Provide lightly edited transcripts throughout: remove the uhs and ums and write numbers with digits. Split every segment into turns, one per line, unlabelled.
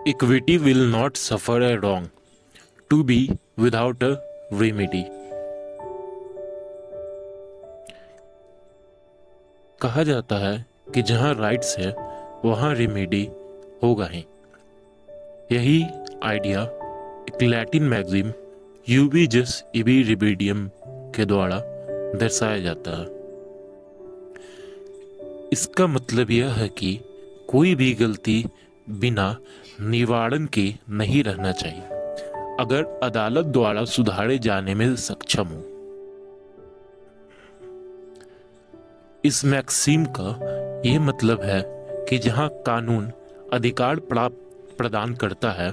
Equity will not suffer a wrong to be without a remedy. कहा जाता है कि जहाँ राइट्स है वहाँ रेमेडी होगा ही। यही आइडिया एक लैटिन मैगजीन यूबी जस इबी रिबीडियम के द्वारा दर्शाया जाता है। इसका मतलब यह है कि कोई भी गलती बिना निवारण के नहीं रहना चाहिए अगर अदालत द्वारा सुधारे जाने में सक्षम हो। इस मैक्सिम का यह मतलब है कि जहां कानून अधिकार प्रदान करता है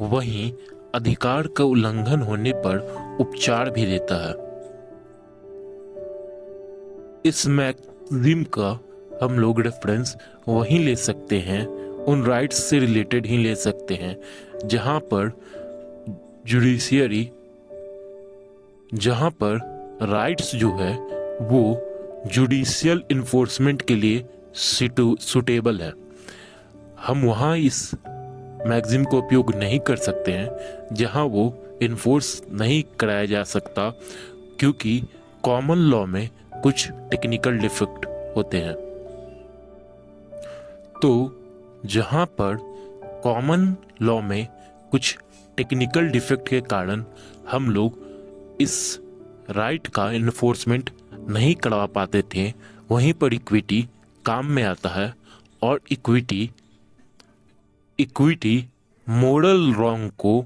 वहीं अधिकार का उल्लंघन होने पर उपचार भी देता है। इस मैक्सिम का हम लोग रेफरेंस वहीं ले सकते हैं, उन राइट्स से रिलेटेड ही ले सकते हैं जहां पर जुडिशियरी, जहां पर राइट्स जो है वो जुडिशियल इन्फोर्समेंट के लिए सुटेबल है। हम वहाँ इस मैगजीन का उपयोग नहीं कर सकते हैं जहाँ वो इन्फोर्स नहीं कराया जा सकता, क्योंकि कॉमन लॉ में कुछ टेक्निकल डिफेक्ट होते हैं। तो जहाँ पर कॉमन लॉ में कुछ टेक्निकल डिफेक्ट के कारण हम लोग इस राइट का इन्फोर्समेंट नहीं करवा पाते थे, वहीं पर इक्विटी काम में आता है। और इक्विटी मोरल रॉन्ग को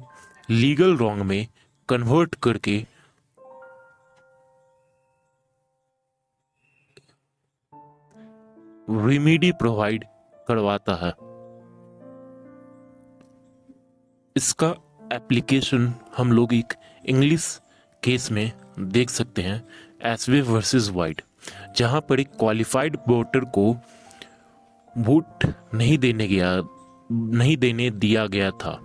लीगल रॉन्ग में कन्वर्ट करके रेमेडी प्रोवाइड करवाता है। इसका एप्लीकेशन हम लोग एक इंग्लिश केस में देख सकते हैं, एसवे वर्सेस वाइट, जहां पर एक क्वालिफाइड वोटर को वोट नहीं देने दिया गया था।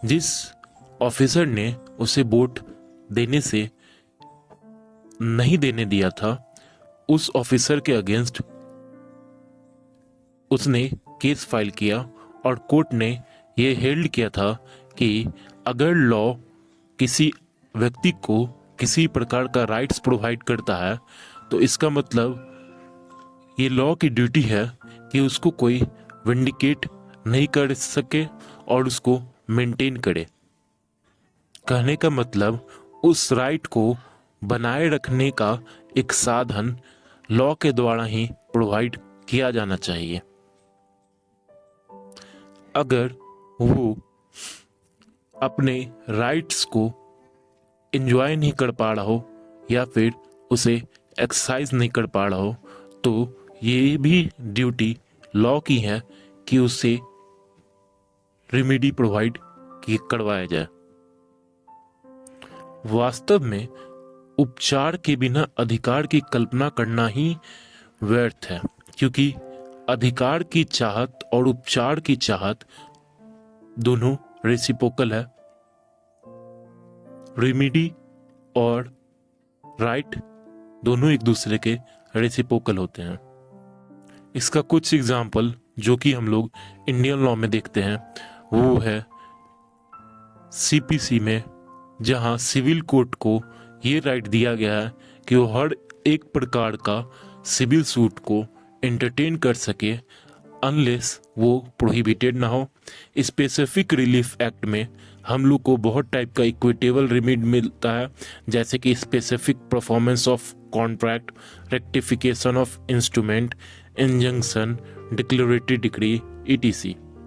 जिस ऑफिसर ने उसे वोट देने से नहीं देने दिया था, उस ऑफिसर के अगेंस्ट उसने केस फाइल किया और कोर्ट ने यह हेल्ड किया था कि अगर लॉ किसी व्यक्ति को किसी प्रकार का राइट्स प्रोवाइड करता है तो इसका मतलब ये लॉ की ड्यूटी है कि उसको कोई विंडिकेट नहीं कर सके और उसको मेंटेन करे। कहने का मतलब उस राइट को बनाए रखने का एक साधन लॉ के द्वारा ही प्रोवाइड किया जाना चाहिए। अगर वो अपने राइट्स को एंजॉय नहीं कर पा रहा हो या फिर उसे एक्सरसाइज नहीं कर पा रहा हो, तो ये भी ड्यूटी लॉ की है कि उसे रेमेडी प्रोवाइड करवाया जाए। वास्तव में उपचार के बिना अधिकार की कल्पना करना ही व्यर्थ है, क्योंकि अधिकार की चाहत और उपचार की चाहत दोनों रेसिप्रोकल है। रेमेडी और राइट दोनों एक दूसरे के रेसिप्रोकल होते हैं। इसका कुछ एग्जाम्पल जो कि हम लोग इंडियन लॉ में देखते हैं वो है सीपीसी में, जहां सिविल कोर्ट को ये राइट दिया गया है कि वो हर एक प्रकार का सिविल सूट को एंटरटेन कर सके अनलेस वो प्रोहिबिटेड ना हो। स्पेसिफिक रिलीफ एक्ट में हम लोग को बहुत टाइप का इक्विटेबल रेमेडी मिलता है, जैसे कि specific performance of contract, rectification of instrument, injunction, declaratory decree, etc।